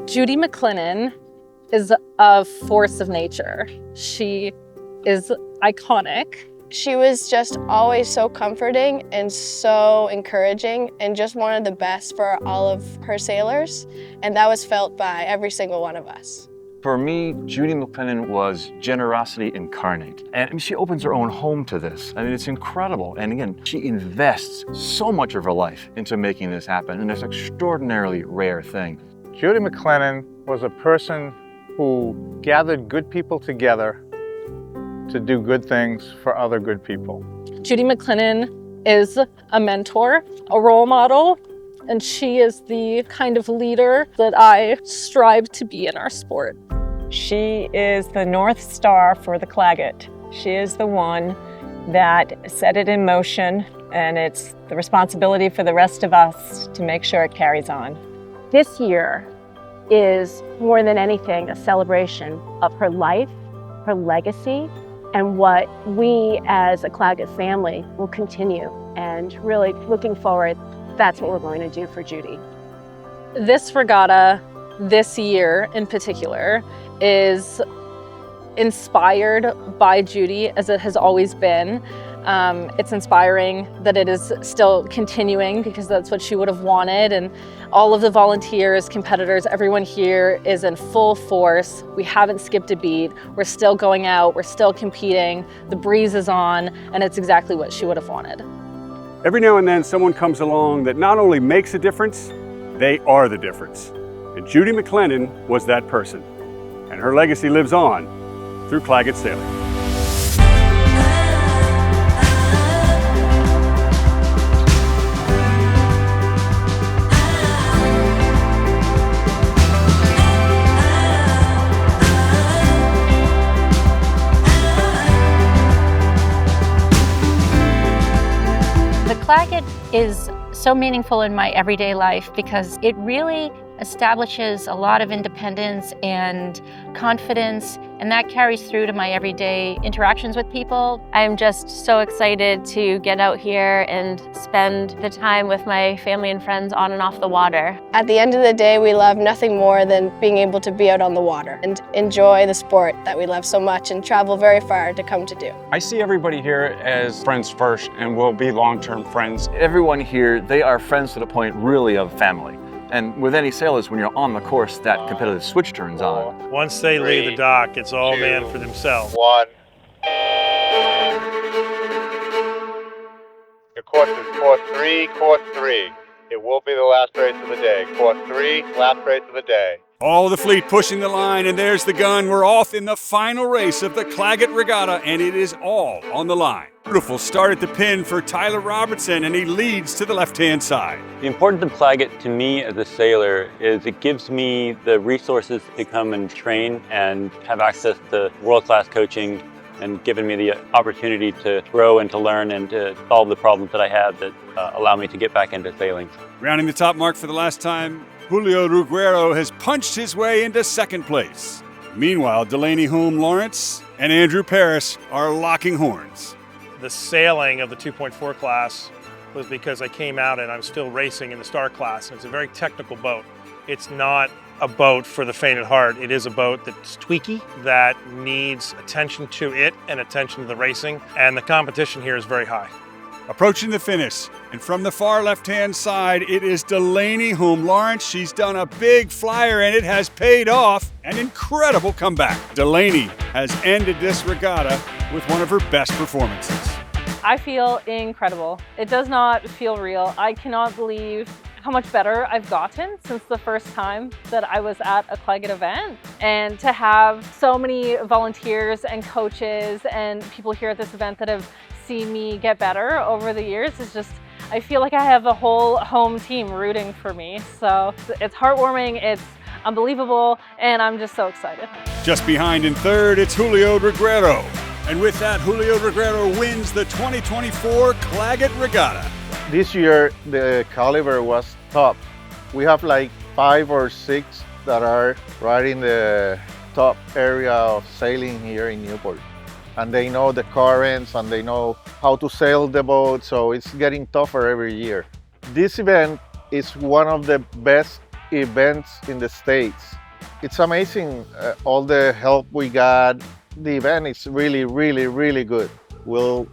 Judy McLennan is a force of nature. She is iconic. She was just always so comforting and so encouraging and just wanted the best for all of her sailors. And that was felt by every single one of us. For me, Judy McLennan was generosity incarnate. And I mean, she opens her own home to this. I mean, it's incredible. And again, she invests so much of her life into making this happen. And it's an extraordinarily rare thing. Judy McLennan was a person who gathered good people together to do good things for other good people. Judy McLennan is a mentor, a role model, and she is the kind of leader that I strive to be in our sport. She is the North Star for the Clagett. She is the one that set it in motion, and it's the responsibility for the rest of us to make sure it carries on. This year is more than anything a celebration of her life, her legacy, and what we as a Clagett family will continue. And really looking forward, that's what we're going to do for Judy. This regatta, this year in particular, is inspired by Judy as it has always been. It's inspiring that it is still continuing because that's what she would have wanted, and all of the volunteers, competitors, everyone here is in full force. We haven't skipped a beat. We're still going out, we're still competing, the breeze is on, and it's exactly what she would have wanted. Every now and then someone comes along that not only makes a difference, they are the difference. And Judy McLennan was that person. And her legacy lives on through Clagett Sailing. The Clagett is so meaningful in my everyday life because it really establishes a lot of independence and confidence, and that carries through to my everyday interactions with people. I'm just so excited to get out here and spend the time with my family and friends on and off the water. At the end of the day, we love nothing more than being able to be out on the water and enjoy the sport that we love so much and travel very far to come to do. I see everybody here as friends first, and we'll be long-term friends. Everyone here, they are friends to the point really of family. And with any sailors, when you're on the course, that competitive switch turns on. Once they leave the dock, it's all man for themselves. One. Your course is course 3, course 3. It will be the last race of the day. Course 3, last race of the day. All the fleet pushing the line, and there's the gun. We're off in the final race of the Clagett Regatta, and it is all on the line. Beautiful start at the pin for Tyler Robertson, and he leads to the left-hand side. The importance of Clagett to me as a sailor is it gives me the resources to come and train and have access to world-class coaching, and given me the opportunity to grow and to learn and to solve the problems that I have that allow me to get back into sailing. Rounding the top mark for the last time, Julio Ruggiero has punched his way into second place. Meanwhile, Delaney Hume Lawrence and Andrew Paris are locking horns. The sailing of the 2.4 class was because I came out and I'm still racing in the Star class, and it's a very technical boat. It's not a boat for the faint at heart. It is a boat that's tweaky, that needs attention to it and attention to the racing, and the competition here is very high. Approaching the finish, and from the far left-hand side, it is Delaney Hume Lawrence. She's done a big flyer, and it has paid off. An incredible comeback. Delaney has ended this regatta with one of her best performances. I feel incredible. It does not feel real. I cannot believe how much better I've gotten since the first time that I was at a Clagett event. And to have so many volunteers and coaches and people here at this event that have seen me get better over the years is just, I feel like I have a whole home team rooting for me. So it's heartwarming, it's unbelievable, and I'm just so excited. Just behind in third, it's Julio Ruggiero. And with that, Julio Ruggiero wins the 2024 Clagett Regatta. This year, the caliber was top. We have like 5 or 6 that are right in the top area of sailing here in Newport. And they know the currents and they know how to sail the boat, so it's getting tougher every year. This event is one of the best events in the States. It's amazing all the help we got. The event is really, really, really good. We'll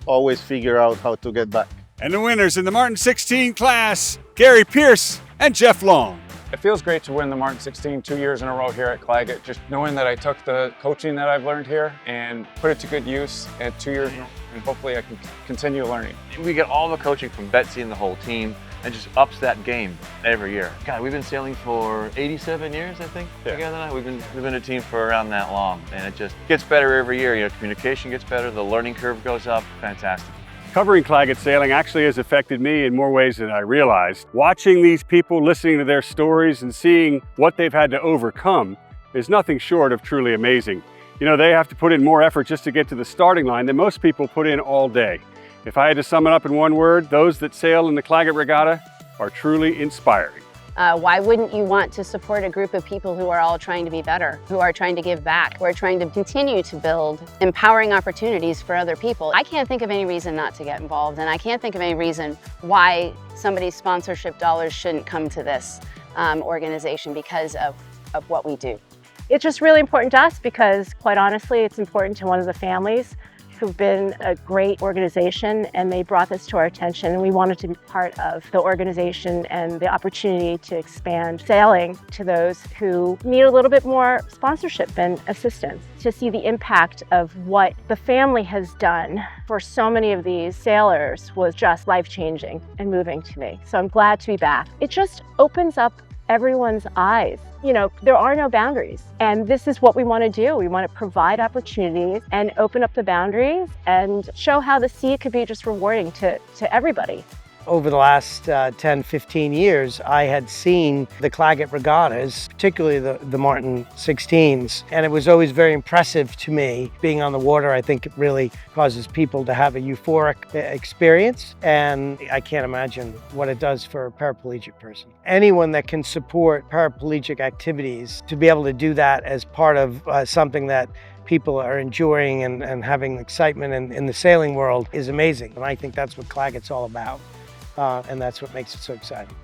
always figure out how to get back. And the winners in the Martin 16 class, Gary Pierce and Jeff Long. It feels great to win the Martin 16 2 years in a row here at Clagett. Just knowing that I took the coaching that I've learned here and put it to good use at 2 years, and hopefully I can continue learning. We get all the coaching from Betsy and the whole team, and just ups that game every year. God, we've been sailing for 87 years, I think, together now. We've been a team for around that long, and it just gets better every year. You know, communication gets better, the learning curve goes up. Fantastic. Covering Clagett sailing actually has affected me in more ways than I realized. Watching these people, listening to their stories, and seeing what they've had to overcome is nothing short of truly amazing. You know, they have to put in more effort just to get to the starting line than most people put in all day. If I had to sum it up in one word, those that sail in the Clagett Regatta are truly inspiring. Why wouldn't you want to support a group of people who are all trying to be better, who are trying to give back, who are trying to continue to build empowering opportunities for other people? I can't think of any reason not to get involved, and I can't think of any reason why somebody's sponsorship dollars shouldn't come to this organization because of what we do. It's just really important to us because, quite honestly, it's important to one of the families who've been a great organization, and they brought this to our attention, and we wanted to be part of the organization and the opportunity to expand sailing to those who need a little bit more sponsorship and assistance. To see the impact of what the family has done for so many of these sailors was just life-changing and moving to me. So I'm glad to be back. It just opens up everyone's eyes. You know, there are no boundaries, and this is what we want to do. We want to provide opportunities and open up the boundaries and show how the sea could be just rewarding to everybody. Over the last 10, 15 years, I had seen the Clagett regattas, particularly the Martin 16s, and it was always very impressive to me. Being on the water, I think it really causes people to have a euphoric experience, and I can't imagine what it does for a paraplegic person. Anyone that can support paraplegic activities, to be able to do that as part of something that people are enjoying and having excitement in the sailing world is amazing, and I think that's what Clagett's all about. And that's what makes it so exciting.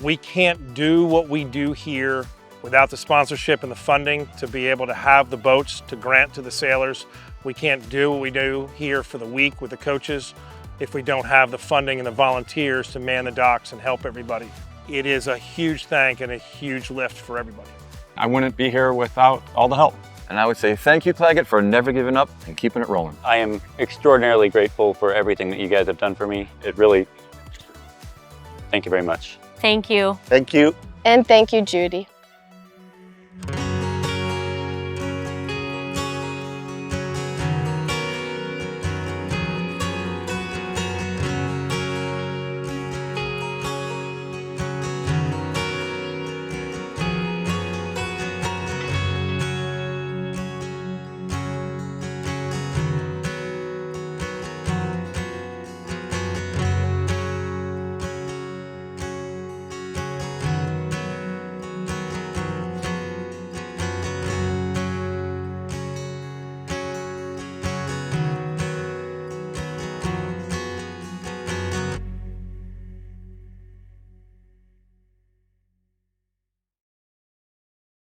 We can't do what we do here without the sponsorship and the funding to be able to have the boats to grant to the sailors. We can't do what we do here for the week with the coaches if we don't have the funding and the volunteers to man the docks and help everybody. It is a huge thank and a huge lift for everybody. I wouldn't be here without all the help. And I would say thank you, Clagett, for never giving up and keeping it rolling. I am extraordinarily grateful for everything that you guys have done for me. It really, thank you very much. Thank you. Thank you. And thank you, Judy.